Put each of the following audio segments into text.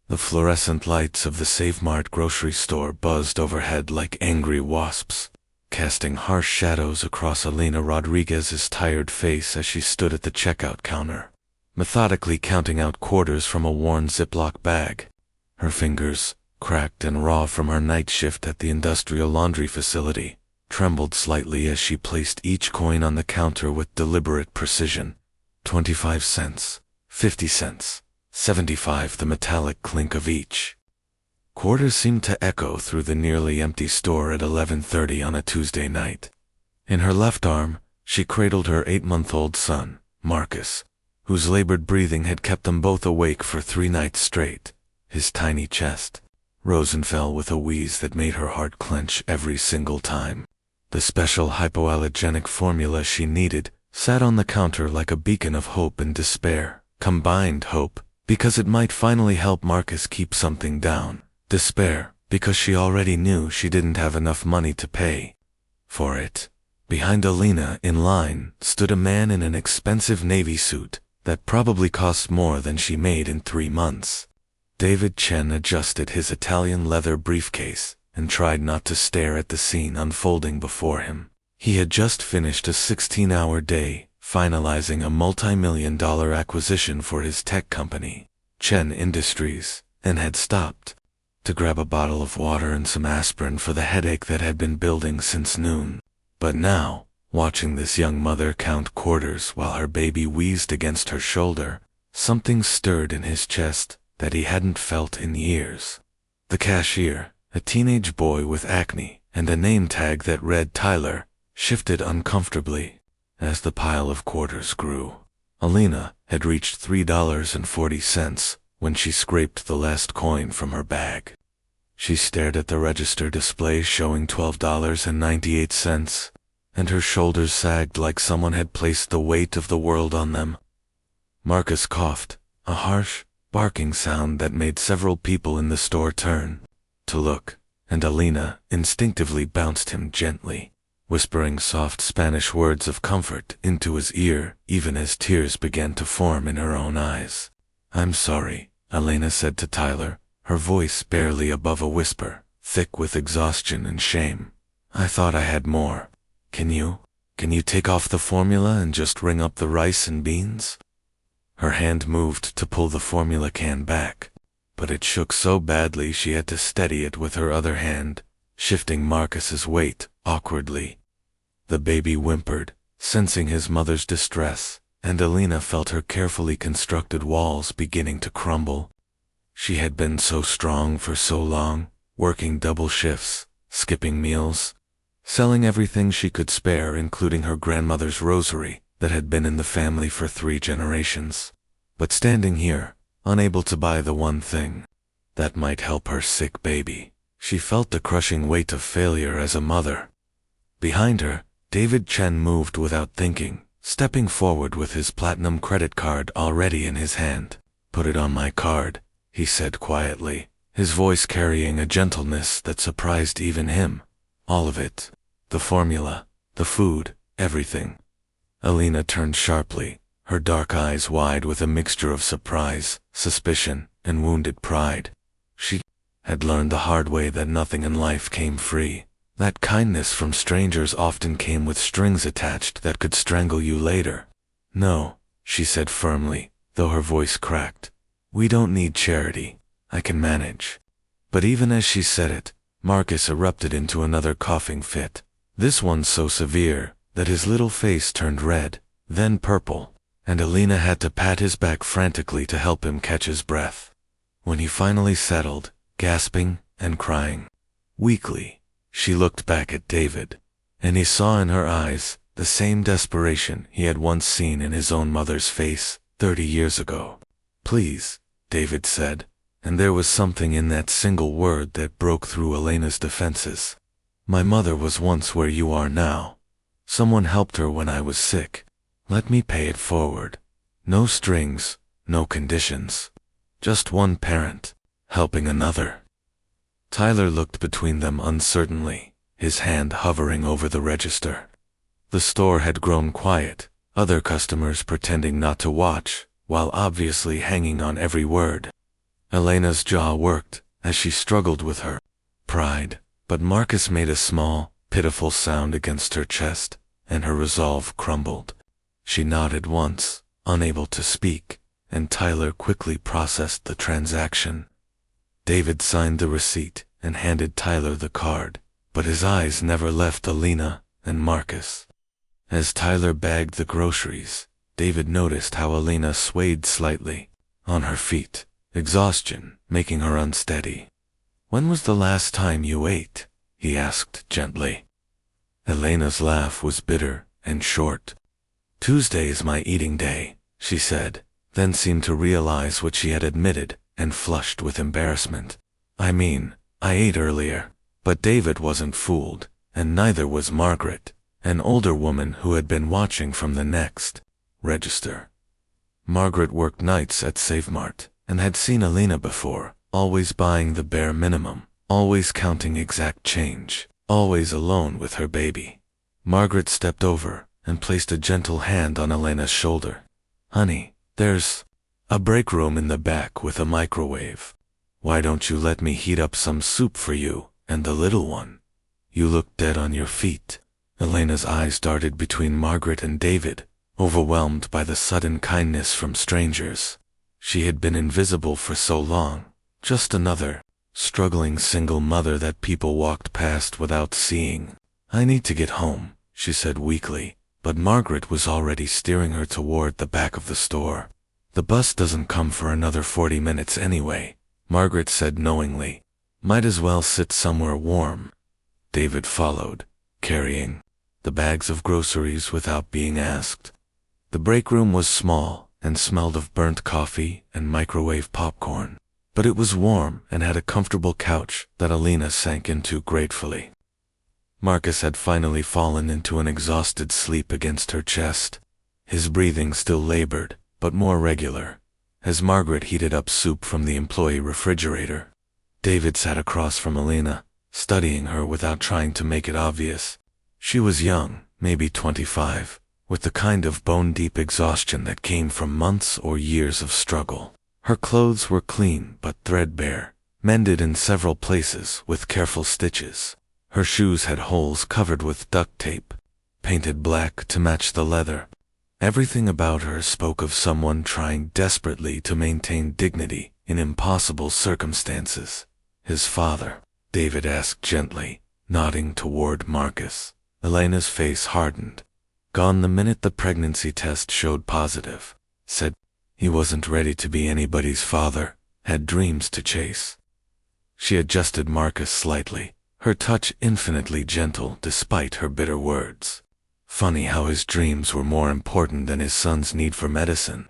The fluorescent lights of the Save Mart grocery store buzzed overhead like angry wasps, casting harsh shadows across Elena Rodriguez's tired face as she stood at the checkout counter, methodically counting out quarters from a worn Ziploc bag. Her fingers, cracked and raw from her night shift at the industrial laundry facility, trembled slightly as she placed each coin on the counter with deliberate precision. 25 cents, 50 cents, 75, the metallic clink of each. Quarters seemed to echo through the nearly empty store at 11:30 on a Tuesday night. In her left arm, she cradled her 8-month-old son, Marcus, whose labored breathing had kept them both awake for 3 nights straight. His tiny chest rose and fell with a wheeze that made her heart clench every single time. The special hypoallergenic formula she needed sat on the counter like a beacon of hope and despair. Combined hope, because it might finally help Marcus keep something down. Despair, because she already knew she didn't have enough money to pay for it. Behind Elena, in line, stood a man in an expensive navy suit that probably cost more than she made in 3 months. David Chen adjusted his Italian leather briefcase and tried not to stare at the scene unfolding before him. He had just finished a 16-hour day, finalizing a multi-million-dollar acquisition for his tech company, Chen Industries, and had stopped to grab a bottle of water and some aspirin for the headache that had been building since noon. But now, watching this young mother count quarters while her baby wheezed against her shoulder, something stirred in his chest that he hadn't felt in years. The cashier, a teenage boy with acne and a name tag that read Tyler, shifted uncomfortably as the pile of quarters grew. Elena had reached $3.40 when she scraped the last coin from her bag. She stared at the register display showing $12.98, and her shoulders sagged like someone had placed the weight of the world on them. Marcus coughed, a harsh, barking sound that made several people in the store turn to look, and Elena instinctively bounced him gently, whispering soft Spanish words of comfort into his ear even as tears began to form in her own eyes. "I'm sorry," Elena said to Tyler, her voice barely above a whisper, thick with exhaustion and shame. "I thought I had more. Can you take off the formula and just ring up the rice and beans?" Her hand moved to pull the formula can back, but it shook so badly she had to steady it with her other hand, shifting Marcus's weight awkwardly. The baby whimpered, sensing his mother's distress, and Elena felt her carefully constructed walls beginning to crumble. She had been so strong for so long, working double shifts, skipping meals, selling everything she could spare, including her grandmother's rosary that had been in the family for 3 generations. But standing here, unable to buy the one thing that might help her sick baby, she felt the crushing weight of failure as a mother. Behind her, David Chen moved without thinking, stepping forward with his platinum credit card already in his hand. "Put it on my card," he said quietly, his voice carrying a gentleness that surprised even him. "All of it. The formula, the food, everything." Elena turned sharply, her dark eyes wide with a mixture of surprise, suspicion, and wounded pride. She had learned the hard way that nothing in life came free, that kindness from strangers often came with strings attached that could strangle you later. "No," she said firmly, though her voice cracked. "We don't need charity. I can manage." But even as she said it, Marcus erupted into another coughing fit, this one so severe that his little face turned red, then purple, and Elena had to pat his back frantically to help him catch his breath. When he finally settled, gasping and crying weakly, she looked back at David, and he saw in her eyes the same desperation he had once seen in his own mother's face 30 years ago. "Please," David said, and there was something in that single word that broke through Elena's defenses. "My mother was once where you are now. Someone helped her when I was sick. Let me pay it forward. No strings, no conditions. Just one parent helping another." Tyler looked between them uncertainly, his hand hovering over the register. The store had grown quiet, other customers pretending not to watch, while obviously hanging on every word. Elena's jaw worked as she struggled with her pride, but Marcus made a small, pitiful sound against her chest, and her resolve crumbled. She nodded once, unable to speak, and Tyler quickly processed the transaction. David signed the receipt and handed Tyler the card, but his eyes never left Elena and Marcus. As Tyler bagged the groceries, David noticed how Elena swayed slightly on her feet, exhaustion making her unsteady. "When was the last time you ate?" he asked gently. Elena's laugh was bitter and short. "Tuesday is my eating day," she said, then seemed to realize what she had admitted and flushed with embarrassment. "I ate earlier." But David wasn't fooled, and neither was Margaret, an older woman who had been watching from the next register. Margaret worked nights at Save Mart and had seen Elena before, always buying the bare minimum, always counting exact change, always alone with her baby. Margaret stepped over and placed a gentle hand on Elena's shoulder. "Honey, there's a break room in the back with a microwave. Why don't you let me heat up some soup for you and the little one? You look dead on your feet." Elena's eyes darted between Margaret and David, overwhelmed by the sudden kindness from strangers. She had been invisible for so long, just another struggling single mother that people walked past without seeing. "I need to get home," she said weakly, but Margaret was already steering her toward the back of the store. "The bus doesn't come for another 40 minutes anyway," Margaret said knowingly. "Might as well sit somewhere warm." David followed, carrying the bags of groceries without being asked. The break room was small and smelled of burnt coffee and microwave popcorn, but it was warm and had a comfortable couch that Elena sank into gratefully. Marcus had finally fallen into an exhausted sleep against her chest, his breathing still labored, but more regular, as Margaret heated up soup from the employee refrigerator. David sat across from Elena, studying her without trying to make it obvious. She was young, maybe 25, with the kind of bone-deep exhaustion that came from months or years of struggle. Her clothes were clean but threadbare, mended in several places with careful stitches. Her shoes had holes covered with duct tape, painted black to match the leather. Everything about her spoke of someone trying desperately to maintain dignity in impossible circumstances. "His father?" David asked gently, nodding toward Marcus. Elena's face hardened. "Gone the minute the pregnancy test showed positive," said. "He wasn't ready to be anybody's father, had dreams to chase." She adjusted Marcus slightly, her touch infinitely gentle despite her bitter words. Funny how his dreams were more important than his son's need for medicine.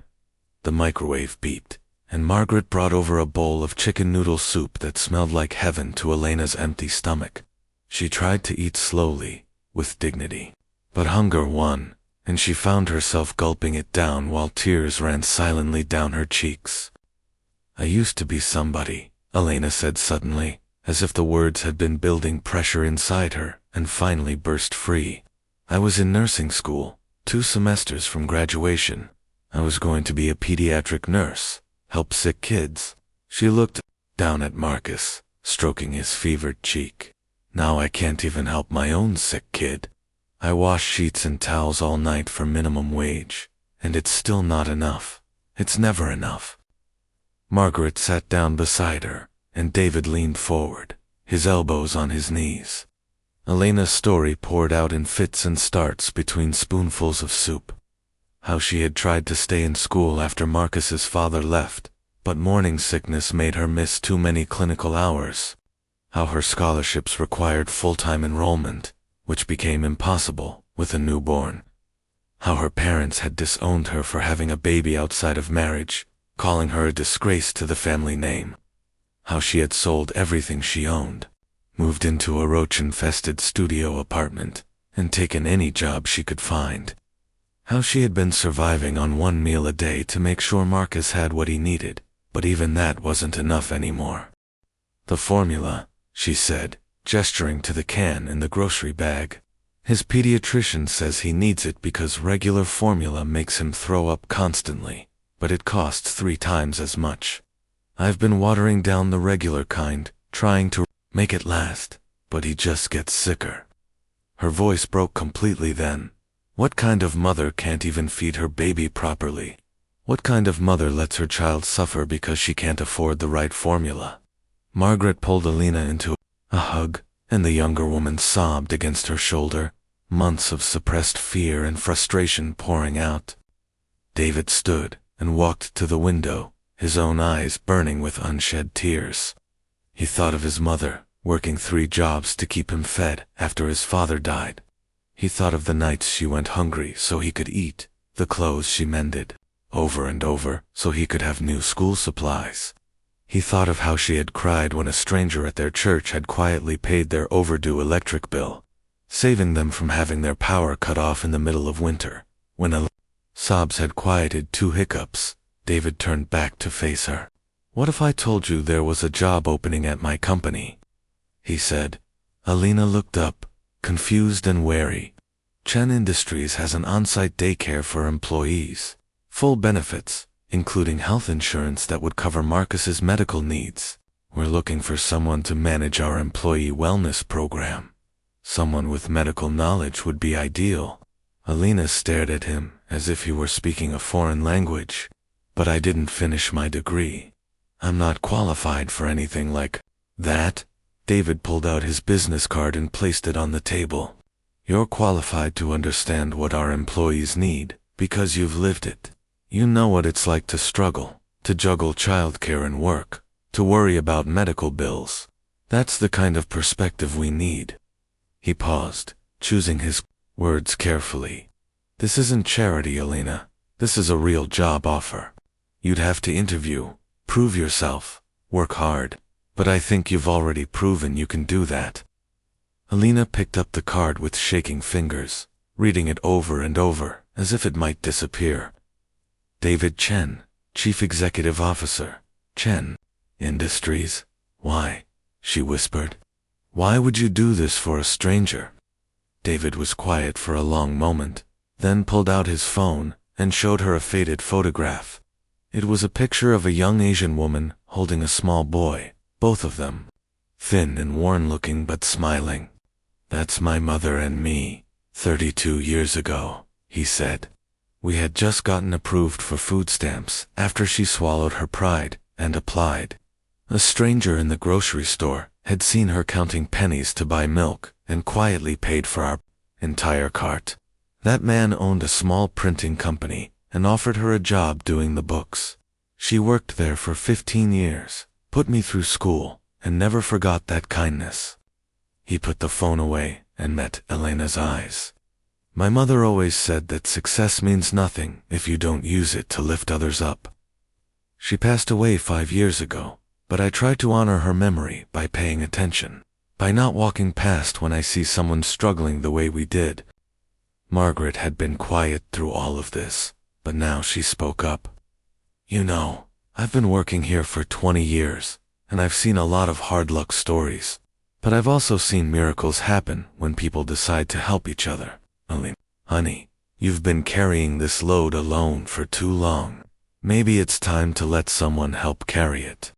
The microwave beeped, and Margaret brought over a bowl of chicken noodle soup that smelled like heaven to Elena's empty stomach. She tried to eat slowly, with dignity, but hunger won, and she found herself gulping it down while tears ran silently down her cheeks. "I used to be somebody," Elena said suddenly, as if the words had been building pressure inside her and finally burst free. "I was in nursing school, 2 semesters from graduation. I was going to be a pediatric nurse, help sick kids." She looked down at Marcus, stroking his fevered cheek. "Now I can't even help my own sick kid. I wash sheets and towels all night for minimum wage, and it's still not enough. It's never enough." Margaret sat down beside her, and David leaned forward, his elbows on his knees. Elena's story poured out in fits and starts between spoonfuls of soup. How she had tried to stay in school after Marcus's father left, but morning sickness made her miss too many clinical hours. How her scholarships required full-time enrollment, which became impossible with a newborn. How her parents had disowned her for having a baby outside of marriage, calling her a disgrace to the family name. How she had sold everything she owned, moved into a roach-infested studio apartment, and taken any job she could find. How she had been surviving on 1 meal a day to make sure Marcus had what he needed, but even that wasn't enough anymore. "The formula," she said, gesturing to the can in the grocery bag. "His pediatrician says he needs it because regular formula makes him throw up constantly, but it costs 3 times as much." I've been watering down the regular kind, trying to make it last, but he just gets sicker. Her voice broke completely then. What kind of mother can't even feed her baby properly? What kind of mother lets her child suffer because she can't afford the right formula? Margaret pulled Alina into a hug, and the younger woman sobbed against her shoulder, months of suppressed fear and frustration pouring out. David stood and walked to the window, his own eyes burning with unshed tears. He thought of his mother, working 3 jobs to keep him fed after his father died. He thought of the nights she went hungry so he could eat, the clothes she mended, over and over, so he could have new school supplies. He thought of how she had cried when a stranger at their church had quietly paid their overdue electric bill, saving them from having their power cut off in the middle of winter. When sobs had quieted 2 hiccups, David turned back to face her. "What if I told you there was a job opening at my company?" he said. Alina looked up, confused and wary. Chen Industries has an on-site daycare for employees. Full benefits, including health insurance that would cover Marcus's medical needs. We're looking for someone to manage our employee wellness program. Someone with medical knowledge would be ideal. Alina stared at him as if he were speaking a foreign language. "But I didn't finish my degree. I'm not qualified for anything like that." David pulled out his business card and placed it on the table. "You're qualified to understand what our employees need, because you've lived it. You know what it's like to struggle, to juggle childcare and work, to worry about medical bills. That's the kind of perspective we need." He paused, choosing his words carefully. "This isn't charity, Alina. This is a real job offer. You'd have to interview, prove yourself, work hard, but I think you've already proven you can do that." Alina picked up the card with shaking fingers, reading it over and over, as if it might disappear. "David Chen, Chief Executive Officer, Chen Industries. Why?" she whispered. "Why would you do this for a stranger?" David was quiet for a long moment, then pulled out his phone and showed her a faded photograph. It was a picture of a young Asian woman holding a small boy, both of them thin and worn-looking but smiling. "That's my mother and me, 32 years ago," he said. "We had just gotten approved for food stamps after she swallowed her pride and applied. A stranger in the grocery store had seen her counting pennies to buy milk and quietly paid for our entire cart. That man owned a small printing company and offered her a job doing the books. She worked there for 15 years, put me through school, and never forgot that kindness." He put the phone away and met Elena's eyes. "My mother always said that success means nothing if you don't use it to lift others up. She passed away 5 years ago, but I try to honor her memory by paying attention, by not walking past when I see someone struggling the way we did." Margaret had been quiet through all of this, but now she spoke up. "You know, I've been working here for 20 years, and I've seen a lot of hard luck stories, but I've also seen miracles happen when people decide to help each other. Honey, you've been carrying this load alone for too long. Maybe it's time to let someone help carry it."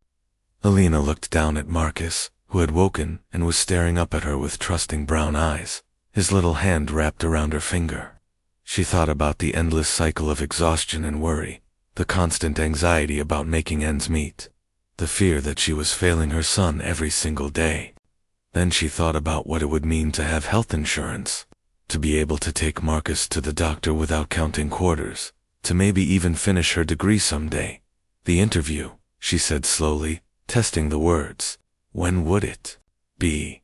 Alina looked down at Marcus, who had woken and was staring up at her with trusting brown eyes, his little hand wrapped around her finger. She thought about the endless cycle of exhaustion and worry, the constant anxiety about making ends meet, the fear that she was failing her son every single day. Then she thought about what it would mean to have health insurance, to be able to take Marcus to the doctor without counting quarters, to maybe even finish her degree someday. "The interview," she said slowly, testing the words. "When would it be?"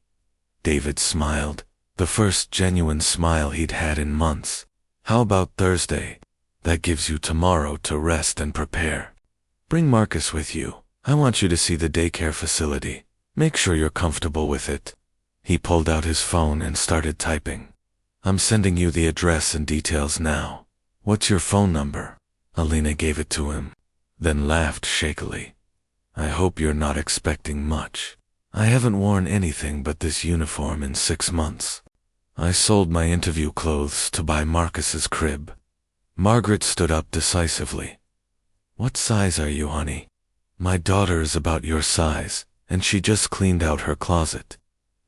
David smiled, the first genuine smile he'd had in months. "How about Thursday? That gives you tomorrow to rest and prepare. Bring Marcus with you. I want you to see the daycare facility. Make sure you're comfortable with it." He pulled out his phone and started typing. "I'm sending you the address and details now. What's your phone number?" Alina gave it to him, then laughed shakily. "I hope you're not expecting much. I haven't worn anything but this uniform in 6 months. I sold my interview clothes to buy Marcus's crib." Margaret stood up decisively. "What size are you, honey?" My daughter is about your size, and she just cleaned out her closet.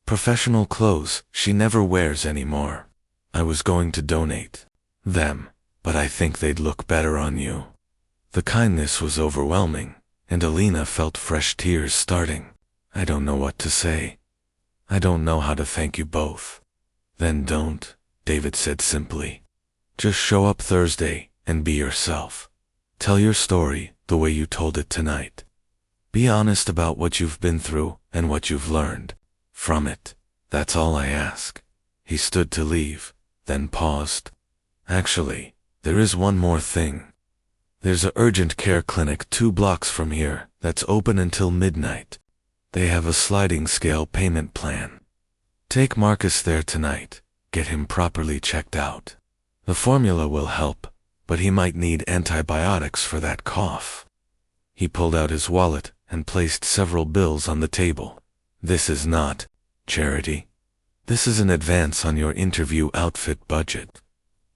Professional clothes she never wears anymore. I was going to donate them, but I think they'd look better on you." The kindness was overwhelming, and Alina felt fresh tears starting. "I don't know what to say. I don't know how to thank you both." "Then don't," David said simply. "Just show up Thursday and be yourself. Tell your story the way you told it tonight. Be honest about what you've been through and what you've learned from it. That's all I ask." He stood to leave, then paused. "Actually, there is one more thing. There's a urgent care clinic 2 blocks from here that's open until midnight. They have a sliding scale payment plan. Take Marcus there tonight. Get him properly checked out. The formula will help, but he might need antibiotics for that cough." He pulled out his wallet and placed several bills on the table. "This is not charity. This is an advance on your interview outfit budget.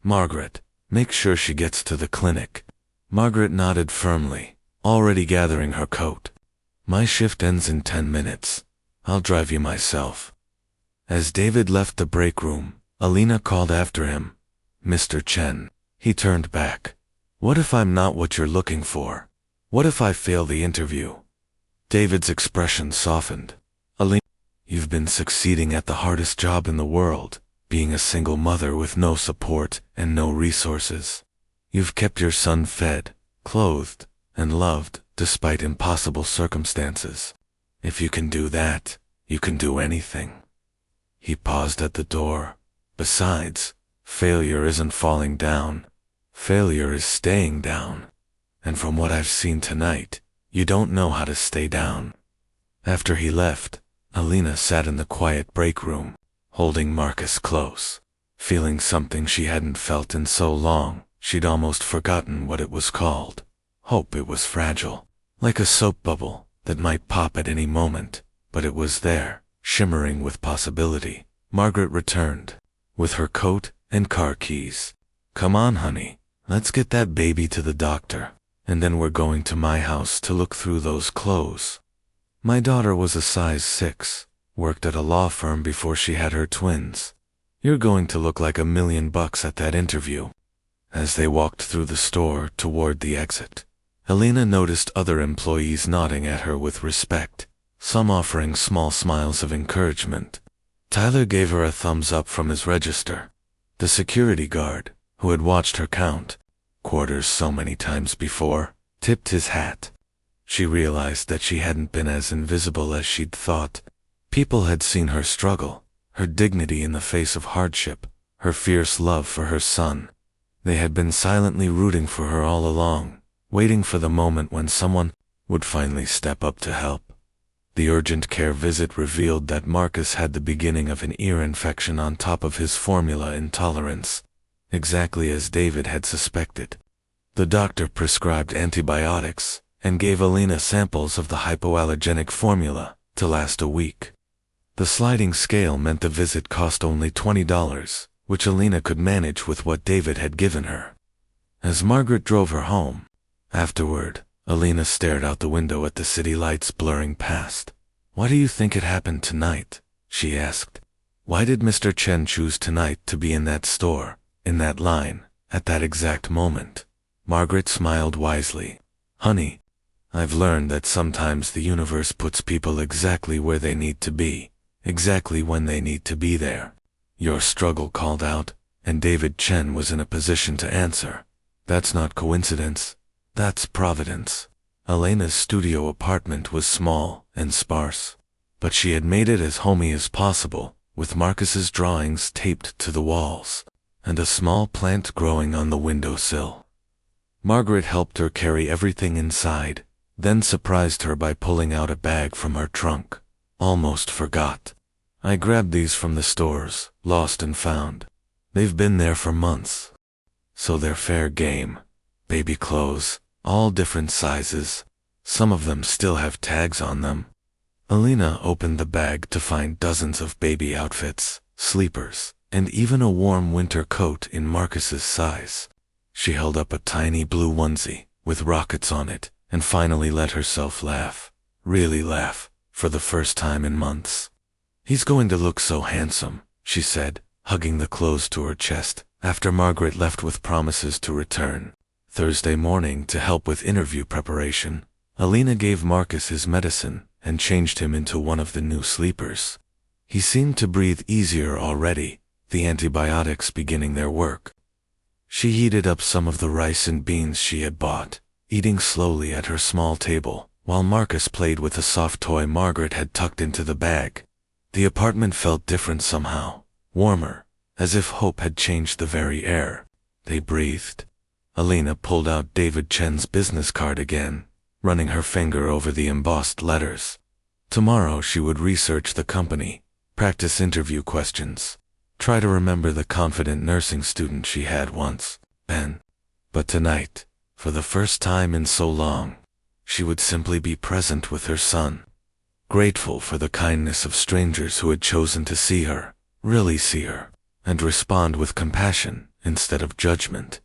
Margaret, make sure she gets to the clinic." Margaret nodded firmly, already gathering her coat. "My shift ends in 10 minutes. I'll drive you myself." As David left the break room, Alina called after him. "Mr. Chen." He turned back. "What if I'm not what you're looking for? What if I fail the interview?" David's expression softened. "Alina, you've been succeeding at the hardest job in the world, being a single mother with no support and no resources. You've kept your son fed, clothed, and loved despite impossible circumstances. If you can do that, you can do anything." He paused at the door. "Besides, failure isn't falling down. Failure is staying down. And from what I've seen tonight, you don't know how to stay down." After he left, Alina sat in the quiet break room, holding Marcus close, feeling something she hadn't felt in so long. She'd almost forgotten what it was called. Hope. It was fragile, like a soap bubble that might pop at any moment, but it was there, shimmering with possibility. Margaret returned, with her coat and car keys. "Come on, honey, let's get that baby to the doctor, and then we're going to my house to look through those clothes. My daughter was a size 6, worked at a law firm before she had her twins. You're going to look like $1 million at that interview." As they walked through the store toward the exit, Alina noticed other employees nodding at her with respect, some offering small smiles of encouragement. Tyler gave her a thumbs up from his register. The security guard, who had watched her count quarters so many times before, tipped his hat. She realized that she hadn't been as invisible as she'd thought. People had seen her struggle, her dignity in the face of hardship, her fierce love for her son. They had been silently rooting for her all along, waiting for the moment when someone would finally step up to help. The urgent care visit revealed that Marcus had the beginning of an ear infection on top of his formula intolerance, exactly as David had suspected. The doctor prescribed antibiotics and gave Alina samples of the hypoallergenic formula to last a week. The sliding scale meant the visit cost only $20, which Alina could manage with what David had given her. As Margaret drove her home, afterward, Alina stared out the window at the city lights blurring past. "Why do you think it happened tonight?" she asked. "Why did Mr. Chen choose tonight to be in that store, in that line, at that exact moment?" Margaret smiled wisely. "Honey, I've learned that sometimes the universe puts people exactly where they need to be, exactly when they need to be there. Your struggle called out, and David Chen was in a position to answer. That's not coincidence. That's providence." Alina's studio apartment was small and sparse, but she had made it as homey as possible, with Marcus's drawings taped to the walls, and a small plant growing on the windowsill. Margaret helped her carry everything inside, then surprised her by pulling out a bag from her trunk. "Almost forgot. I grabbed these from the stores, lost and found. They've been there for months. So they're fair game. Baby clothes, all different sizes. Some of them still have tags on them." Alina opened the bag to find dozens of baby outfits, sleepers, and even a warm winter coat in Marcus's size. She held up a tiny blue onesie with rockets on it and finally let herself laugh, really laugh, for the first time in months. "He's going to look so handsome," she said, hugging the clothes to her chest, after Margaret left with promises to return. Thursday morning, to help with interview preparation, Alina gave Marcus his medicine and changed him into one of the new sleepers. He seemed to breathe easier already, the antibiotics beginning their work. She heated up some of the rice and beans she had bought, eating slowly at her small table, while Marcus played with a soft toy Margaret had tucked into the bag. The apartment felt different somehow, warmer, as if hope had changed the very air. They breathed. Alina pulled out David Chen's business card again, running her finger over the embossed letters. Tomorrow she would research the company, practice interview questions, try to remember the confident nursing student she had once, Ben. But tonight, for the first time in so long, she would simply be present with her son, grateful for the kindness of strangers who had chosen to see her, really see her, and respond with compassion instead of judgment.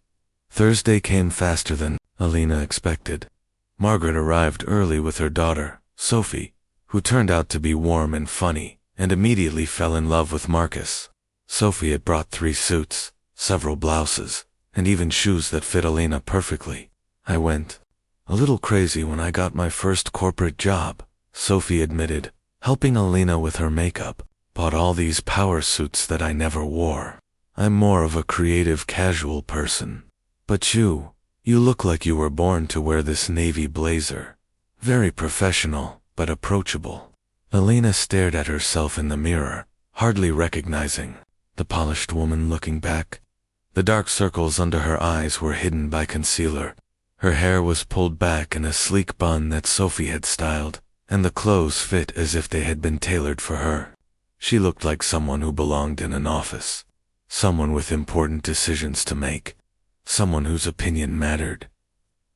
Thursday came faster than Alina expected. Margaret arrived early with her daughter, Sophie, who turned out to be warm and funny, and immediately fell in love with Marcus. Sophie had brought 3 suits, several blouses, and even shoes that fit Alina perfectly. "I went a little crazy when I got my first corporate job," Sophie admitted, helping Alina with her makeup. "Bought all these power suits that I never wore. I'm more of a creative, casual person. But you look like you were born to wear this navy blazer. Very professional, but approachable." Alina stared at herself in the mirror, hardly recognizing the polished woman looking back. The dark circles under her eyes were hidden by concealer. Her hair was pulled back in a sleek bun that Sophie had styled, and the clothes fit as if they had been tailored for her. She looked like someone who belonged in an office, someone with important decisions to make, someone whose opinion mattered.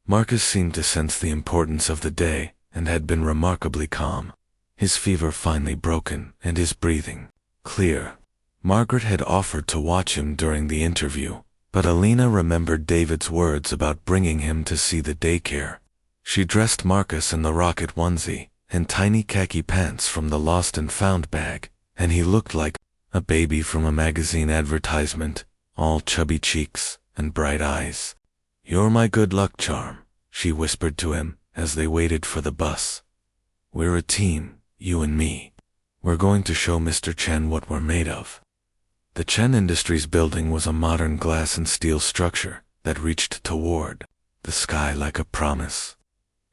Marcus seemed to sense the importance of the day and had been remarkably calm, his fever finally broken and his breathing clear. Margaret had offered to watch him during the interview, but Alina remembered David's words about bringing him to see the daycare. She dressed Marcus in the rocket onesie and tiny khaki pants from the lost and found bag, and he looked like a baby from a magazine advertisement, all chubby cheeks and bright eyes. "You're my good luck charm," she whispered to him as they waited for the bus. "We're a team, you and me. We're going to show Mr. Chen what we're made of." The Chen Industries building was a modern glass and steel structure that reached toward the sky like a promise.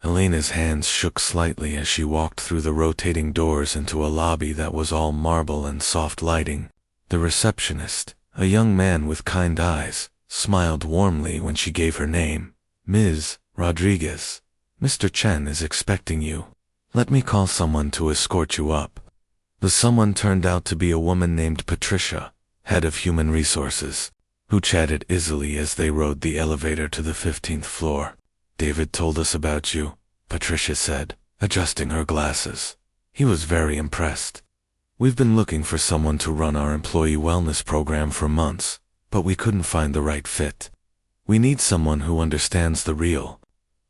Alina's hands shook slightly as she walked through the rotating doors into a lobby that was all marble and soft lighting. The receptionist, a young man with kind eyes, smiled warmly when she gave her name. "Ms. Rodriguez, Mr. Chen is expecting you. Let me call someone to escort you up." The someone turned out to be a woman named Patricia, head of human resources, who chatted easily as they rode the elevator to the 15th floor. "David told us about you," Patricia said, adjusting her glasses. "He was very impressed. We've been looking for someone to run our employee wellness program for months, but we couldn't find the right fit. We need someone who understands the real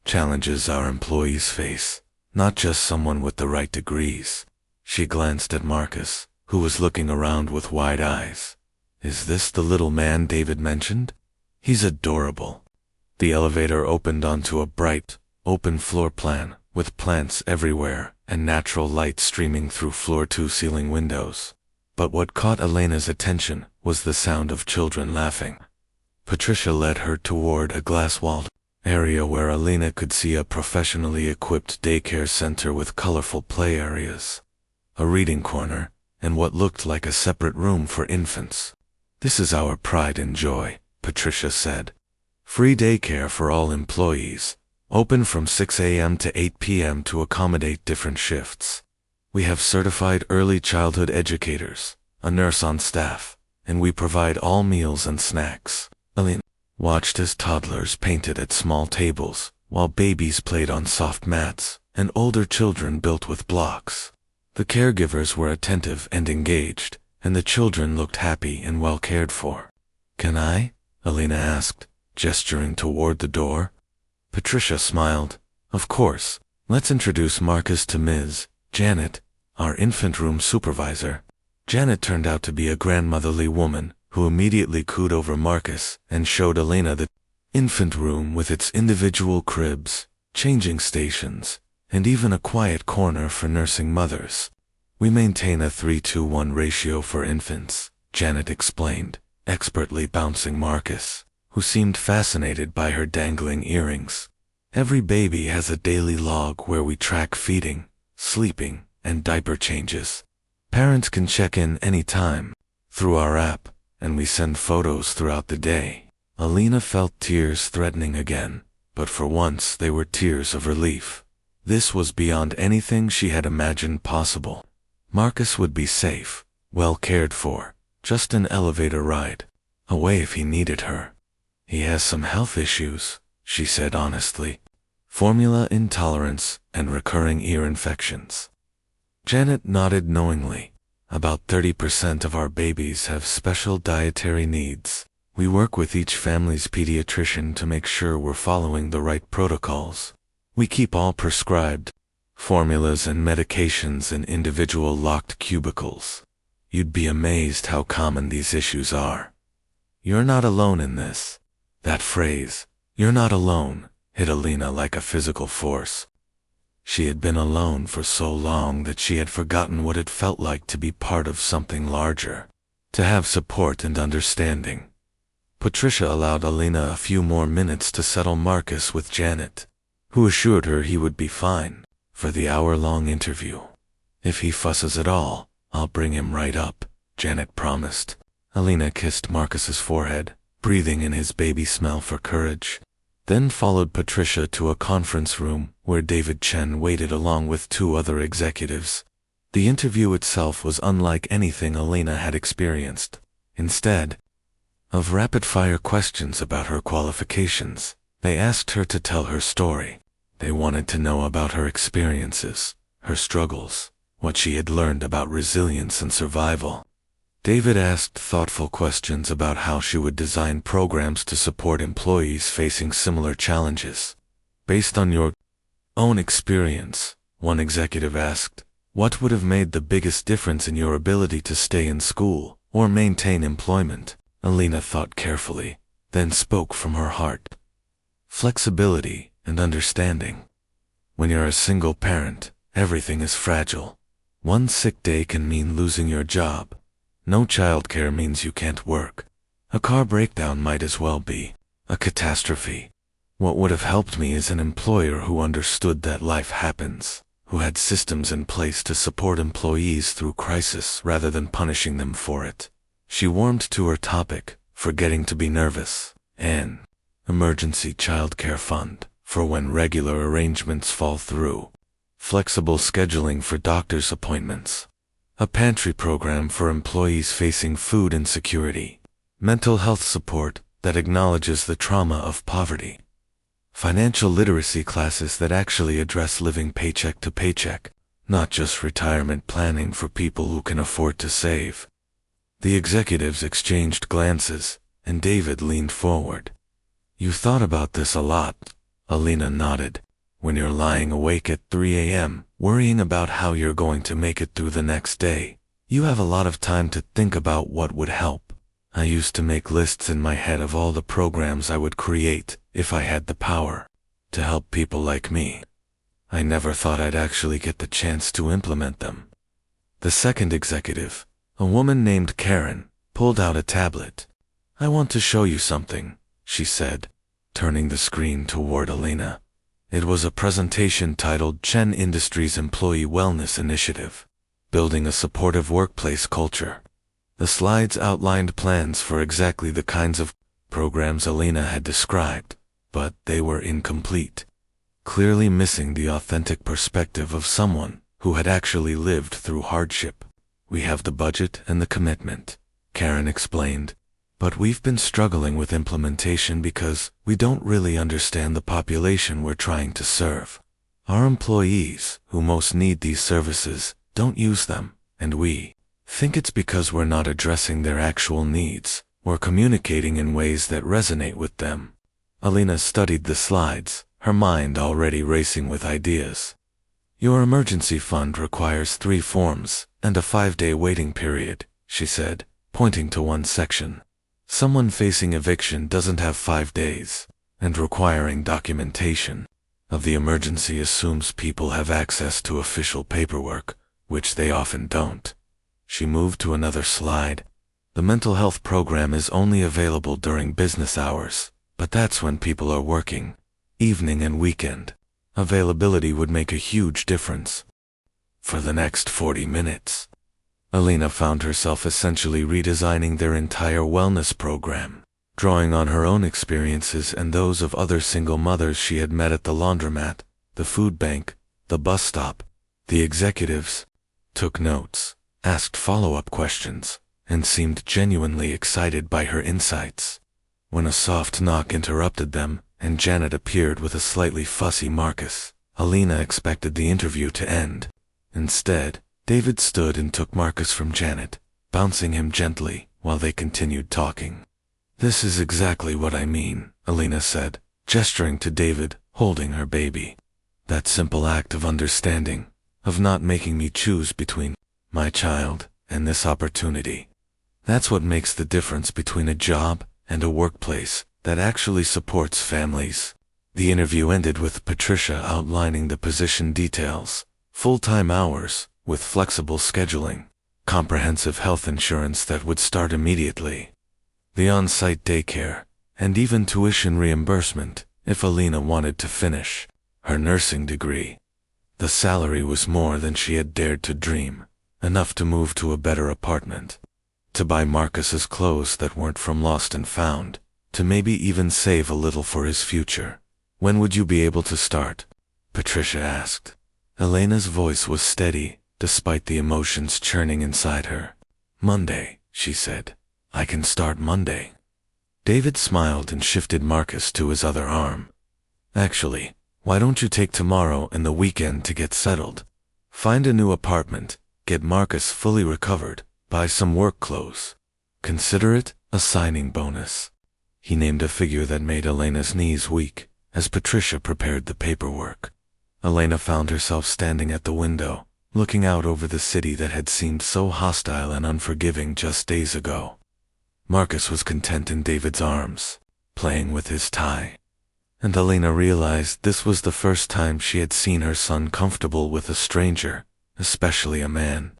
challenges our employees face, not just someone with the right degrees." She glanced at Marcus, who was looking around with wide eyes. "Is this the little man David mentioned? He's adorable." The elevator opened onto a bright, open floor plan, with plants everywhere and natural light streaming through floor-to-ceiling windows. But what caught Alina's attention was the sound of children laughing. Patricia led her toward a glass-walled area where Alina could see a professionally equipped daycare center with colorful play areas, a reading corner, and what looked like a separate room for infants. "This is our pride and joy," Patricia said. "Free daycare for all employees, open from 6 a.m. to 8 p.m. to accommodate different shifts. We have certified early childhood educators, a nurse on staff, and we provide all meals and snacks." Alina watched as toddlers painted at small tables, while babies played on soft mats, and older children built with blocks. The caregivers were attentive and engaged, and the children looked happy and well cared for. "Can I?" Alina asked, gesturing toward the door. Patricia smiled. Of course, let's introduce Marcus to Ms. Janet, our infant room supervisor. Janet turned out to be a grandmotherly woman who immediately cooed over Marcus and showed Elena the infant room with its individual cribs, changing stations, and even a quiet corner for nursing mothers. We maintain a 3-to-1 ratio for infants, Janet explained, expertly bouncing Marcus, who seemed fascinated by her dangling earrings. Every baby has a daily log where we track feeding, sleeping, and diaper changes. Parents can check in any time through our app, and we send photos throughout the day. Elena felt tears threatening again, but for once they were tears of relief. This was beyond anything she had imagined possible. Marcus would be safe, well cared for, just an elevator ride away if he needed her. He has some health issues, she said honestly. Formula intolerance and recurring ear infections. Janet nodded knowingly. About 30% of our babies have special dietary needs. We work with each family's pediatrician to make sure we're following the right protocols. We keep all prescribed formulas and medications in individual locked cubicles. You'd be amazed how common these issues are. You're not alone in this. That phrase, "you're not alone," hit Elena like a physical force. She had been alone for so long that she had forgotten what it felt like to be part of something larger, to have support and understanding. Patricia allowed Elena a few more minutes to settle Marcus with Janet, who assured her he would be fine for the hour-long interview. If he fusses at all, I'll bring him right up, Janet promised. Elena kissed Marcus's forehead, breathing in his baby smell for courage. Then followed Patricia to a conference room where David Chen waited along with 2 other executives. The interview itself was unlike anything Elena had experienced. Instead of rapid-fire questions about her qualifications, they asked her to tell her story. They wanted to know about her experiences, her struggles, what she had learned about resilience and survival. David asked thoughtful questions about how she would design programs to support employees facing similar challenges. Based on your own experience, one executive asked, what would have made the biggest difference in your ability to stay in school or maintain employment? Elena thought carefully, then spoke from her heart. Flexibility and understanding. When you're a single parent, everything is fragile. One sick day can mean losing your job. No childcare means you can't work. A car breakdown might as well be a catastrophe. What would have helped me is an employer who understood that life happens, who had systems in place to support employees through crisis rather than punishing them for it. She warmed to her topic, forgetting to be nervous. An emergency childcare fund for when regular arrangements fall through. Flexible scheduling for doctor's appointments. A pantry program for employees facing food insecurity. Mental health support that acknowledges the trauma of poverty. Financial literacy classes that actually address living paycheck to paycheck, not just retirement planning for people who can afford to save. The executives exchanged glances, and David leaned forward. You thought about this a lot, Elena nodded. When you're lying awake at 3 a.m., worrying about how you're going to make it through the next day, you have a lot of time to think about what would help. I used to make lists in my head of all the programs I would create if I had the power to help people like me. I never thought I'd actually get the chance to implement them. The second executive, a woman named Karen, pulled out a tablet. I want to show you something, she said, turning the screen toward Elena. It was a presentation titled Chen Industries Employee Wellness Initiative, Building a Supportive Workplace Culture. The slides outlined plans for exactly the kinds of programs Elena had described, but they were incomplete, clearly missing the authentic perspective of someone who had actually lived through hardship. We have the budget and the commitment, Karen explained, but we've been struggling with implementation because we don't really understand the population we're trying to serve. Our employees, who most need these services, don't use them, and we think it's because we're not addressing their actual needs or communicating in ways that resonate with them. Elena studied the slides, her mind already racing with ideas. Your emergency fund requires 3 forms and a 5-day waiting period, she said, pointing to one section. Someone facing eviction doesn't have 5 days, and requiring documentation of the emergency assumes people have access to official paperwork, which they often don't. She moved to another slide. The mental health program is only available during business hours, but that's when people are working, evening and weekend. Availability would make a huge difference. For the next 40 minutes, Alina found herself essentially redesigning their entire wellness program, drawing on her own experiences and those of other single mothers she had met at the laundromat, the food bank, the bus stop. The executives took notes, asked follow-up questions, and seemed genuinely excited by her insights. When a soft knock interrupted them, and Janet appeared with a slightly fussy Marcus, Alina expected the interview to end. Instead, David stood and took Marcus from Janet, bouncing him gently while they continued talking. "This is exactly what I mean," Alina said, gesturing to David, holding her baby. "That simple act of understanding, of not making me choose between my child and this opportunity. That's what makes the difference between a job and a workplace that actually supports families." The interview ended with Patricia outlining the position details: full-time hours, with flexible scheduling, comprehensive health insurance that would start immediately, the on-site daycare, and even tuition reimbursement if Alina wanted to finish her nursing degree. The salary was more than she had dared to dream, enough to move to a better apartment, to buy Marcus's clothes that weren't from Lost and Found, to maybe even save a little for his future. "When would you be able to start?" Patricia asked. Elena's voice was steady, despite the emotions churning inside her. "Monday," she said. "I can start Monday." David smiled and shifted Marcus to his other arm. "Actually, why don't you take tomorrow and the weekend to get settled? Find a new apartment, get Marcus fully recovered, buy some work clothes. Consider it a signing bonus." He named a figure that made Elena's knees weak as Patricia prepared the paperwork. Elena found herself standing at the window, looking out over the city that had seemed so hostile and unforgiving just days ago. Marcus was content in David's arms, playing with his tie. And Elena realized this was the first time she had seen her son comfortable with a stranger, especially a man.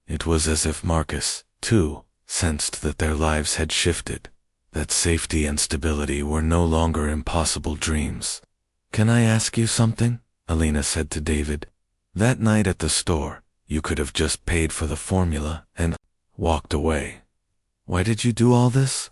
It was as if Marcus, too, sensed that their lives had shifted, that safety and stability were no longer impossible dreams. "Can I ask you something?" Alina said to David. "That night at the store, you could have just paid for the formula and walked away. Why did you do all this?"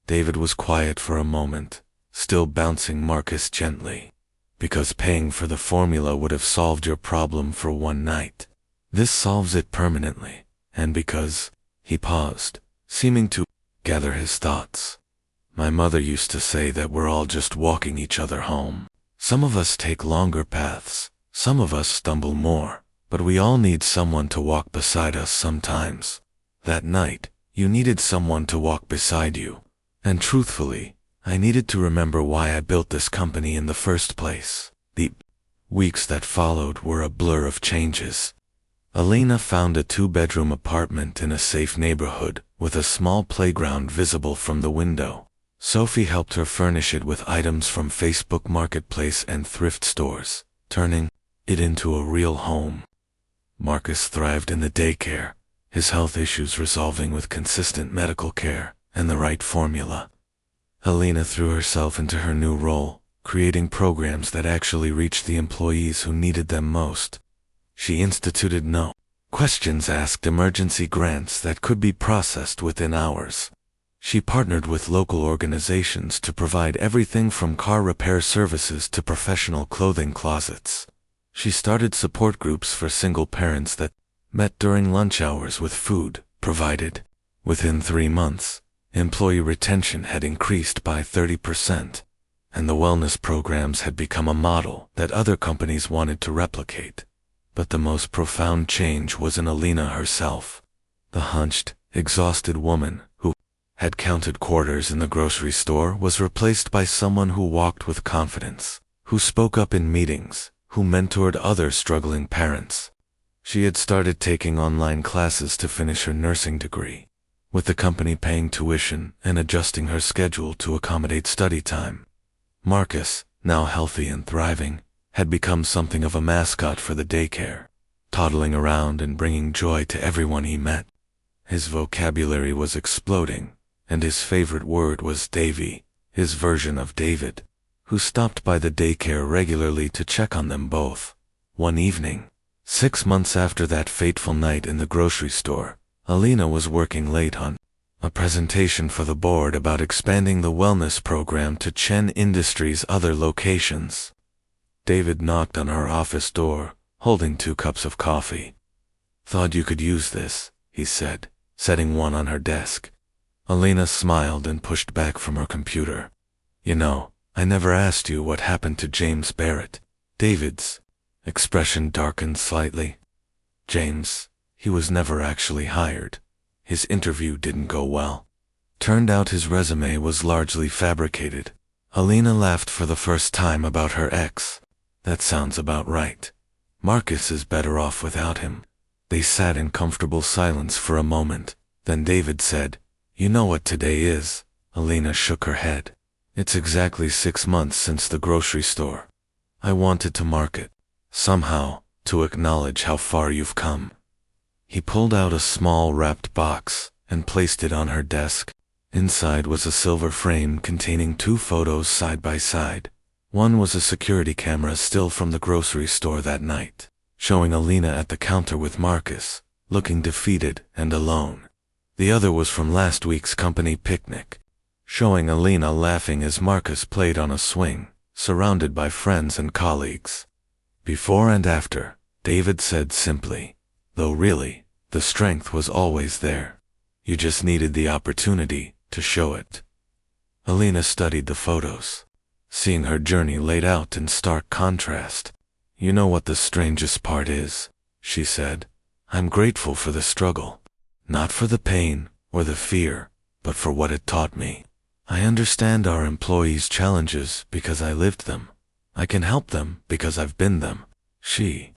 David was quiet for a moment, still bouncing Marcus gently. "Because paying for the formula would have solved your problem for one night. This solves it permanently. And because—" he paused, seeming to gather his thoughts. "My mother used to say that we're all just walking each other home. Some of us take longer paths, some of us stumble more, but we all need someone to walk beside us sometimes. That night, you needed someone to walk beside you. And truthfully, I needed to remember why I built this company in the first place." The weeks that followed were a blur of changes. Alina found a 2-bedroom apartment in a safe neighborhood with a small playground visible from the window. Sophie helped her furnish it with items from Facebook Marketplace and thrift stores, turning it into a real home. Marcus thrived in the daycare, his health issues resolving with consistent medical care and the right formula. Alina threw herself into her new role, creating programs that actually reached the employees who needed them most. She instituted no questions asked emergency grants that could be processed within hours. She partnered with local organizations to provide everything from car repair services to professional clothing closets. She started support groups for single parents that met during lunch hours with food provided. Within 3 months, employee retention had increased by 30%, and the wellness programs had become a model that other companies wanted to replicate. But the most profound change was in Alina herself. The hunched, exhausted woman who had counted quarters in the grocery store was replaced by someone who walked with confidence, who spoke up in meetings, who mentored other struggling parents. She had started taking online classes to finish her nursing degree, with the company paying tuition and adjusting her schedule to accommodate study time. Marcus, now healthy and thriving, had become something of a mascot for the daycare, toddling around and bringing joy to everyone he met. His vocabulary was exploding, and his favorite word was Davy, his version of David, who stopped by the daycare regularly to check on them both. One evening, 6 months after that fateful night in the grocery store, Alina was working late on a presentation for the board about expanding the wellness program to Chen Industries' other locations. David knocked on her office door, holding 2 cups of coffee. "Thought you could use this," he said, setting one on her desk. Alina smiled and pushed back from her computer. "You know, I never asked you what happened to James Barrett." David's expression darkened slightly. "James, he was never actually hired. His interview didn't go well. Turned out his resume was largely fabricated." Alina laughed for the first time about her ex. "That sounds about right. Marcus is better off without him." They sat in comfortable silence for a moment. Then David said, "You know what today is?" Alina shook her head. "It's exactly 6 months since the grocery store. I wanted to mark it, somehow, to acknowledge how far you've come." He pulled out a small wrapped box and placed it on her desk. Inside was a silver frame containing 2 photos side by side. One was a security camera still from the grocery store that night, showing Alina at the counter with Marcus, looking defeated and alone. The other was from last week's company picnic, showing Alina laughing as Marcus played on a swing, surrounded by friends and colleagues. "Before and after," David said simply, though really, the strength was always there. You just needed the opportunity to show it. Alina studied the photos, seeing her journey laid out in stark contrast. "You know what the strangest part is," she said. "I'm grateful for the struggle. Not for the pain or the fear, but for what it taught me. I understand our employees' challenges because I lived them. I can help them because I've been them." She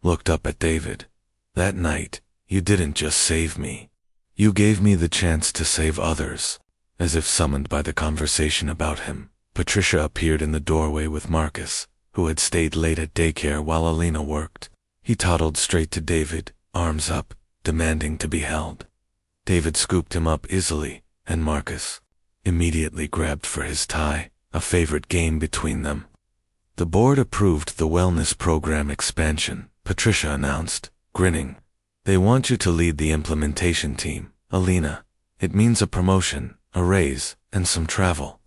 looked up at David. "That night, you didn't just save me. You gave me the chance to save others." As if summoned by the conversation about him, Patricia appeared in the doorway with Marcus, who had stayed late at daycare while Alina worked. He toddled straight to David, arms up, demanding to be held. David scooped him up easily, and Marcus immediately grabbed for his tie, a favorite game between them. "The board approved the wellness program expansion," Patricia announced, grinning. "They want you to lead the implementation team, Alina. It means a promotion, a raise, and some travel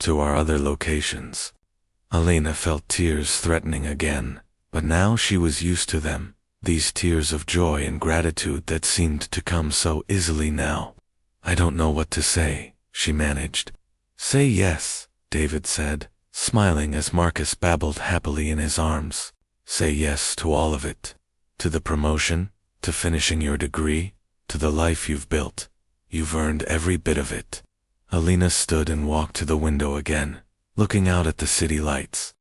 to our other locations." Alina felt tears threatening again, but now she was used to them, these tears of joy and gratitude that seemed to come so easily now. "I don't know what to say," she managed. "Say yes," David said, smiling as Marcus babbled happily in his arms. "Say yes to all of it. To the promotion, to finishing your degree, to the life you've built. You've earned every bit of it." Alina stood and walked to the window again, looking out at the city lights.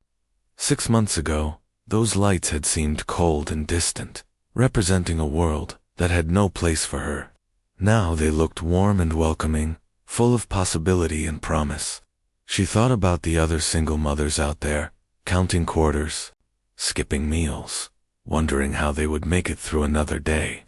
6 months ago, those lights had seemed cold and distant, representing a world that had no place for her. Now they looked warm and welcoming, full of possibility and promise. She thought about the other single mothers out there, counting quarters, skipping meals, wondering how they would make it through another day.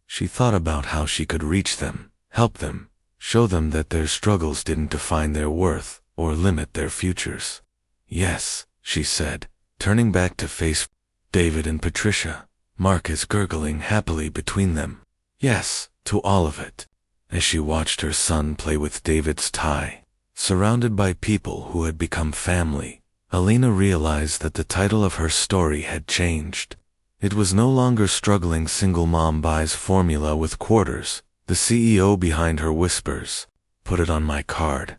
She thought about how she could reach them, help them, show them that their struggles didn't define their worth or limit their futures. "Yes," she said, turning back to face David and Patricia, Marcus gurgling happily between them. "Yes, to all of it." As she watched her son play with David's tie, surrounded by people who had become family, Alina realized that the title of her story had changed. It was no longer struggling single mom buys formula with quarters. The CEO behind her whispers, "Put it on my card."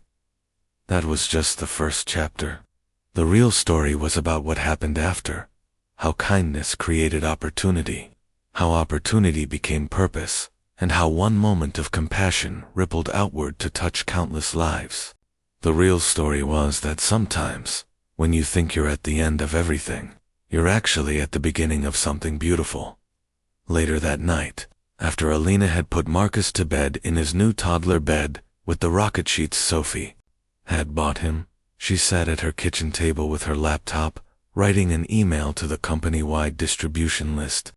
That was just the first chapter. The real story was about what happened after, how kindness created opportunity, how opportunity became purpose, and how one moment of compassion rippled outward to touch countless lives. The real story was that sometimes, When you think you're at the end of everything, you're actually at the beginning of something beautiful. Later that night, after Alina had put Marcus to bed in his new toddler bed with the rocket sheets Sophie had bought him, she sat at her kitchen table with her laptop, writing an email to the company-wide distribution list.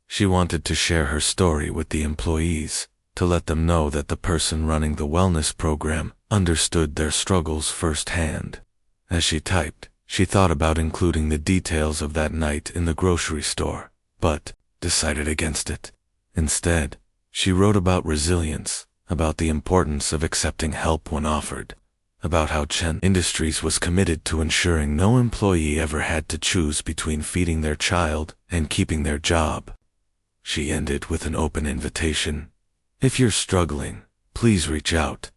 She wanted to share her story with the employees, to let them know that the person running the wellness program understood their struggles firsthand. As she typed, she thought about including the details of that night in the grocery store, but decided against it. Instead, she wrote about resilience, about the importance of accepting help when offered, about how Chen Industries was committed to ensuring no employee ever had to choose between feeding their child and keeping their job. She ended with an open invitation. If you're struggling, please reach out.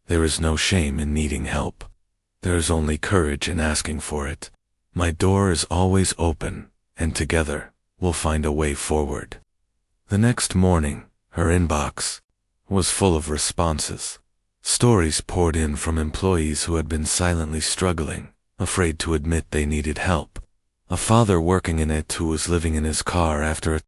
There is no shame in needing help. There is only courage in asking for it. My door is always open, and together, we'll find a way forward. The next morning, her inbox was full of responses. Stories poured in from employees who had been silently struggling, afraid to admit they needed help. A father working in it who was living in his car after a